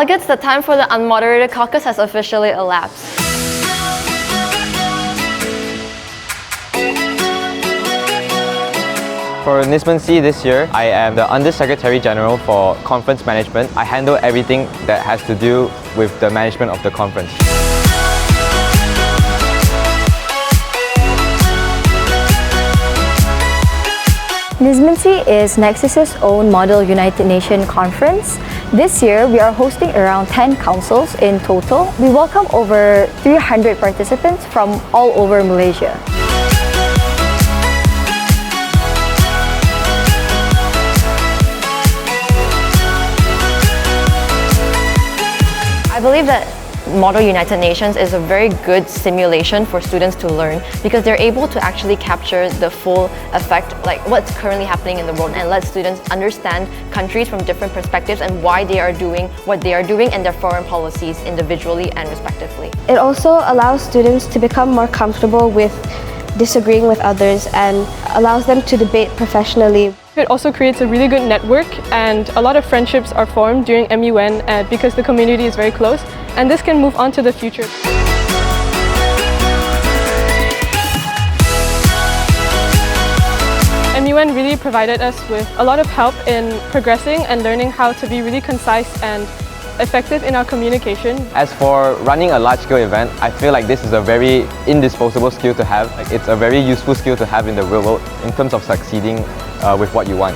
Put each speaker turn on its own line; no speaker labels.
Delegates, the time for the unmoderated caucus has officially elapsed.
For NISMUN C this year, I am the Under-Secretary General for Conference Management. I handle everything that has to do with the management of the conference.
Nismunc is Nexus's own Model United Nations conference. This year, we are hosting around 10 councils in total. We welcome over 300 participants from all over Malaysia.
I believe that Model United Nations is a very good simulation for students to learn because they're able to actually capture the full effect, like what's currently happening in the world, and let students understand countries from different perspectives and why they are doing what they are doing and their foreign policies individually and respectively.
It also allows students to become more comfortable with disagreeing with others and allows them to debate professionally.
It also creates a really good network, and a lot of friendships are formed during MUN because the community is very close, and this can move on to the future. MUN really provided us with a lot of help in progressing and learning how to be really concise and effective in our communication.
As for running a large-scale event, I feel like this is a very indisposable skill to have. It's a very useful skill to have in the real world in terms of succeeding with what you want.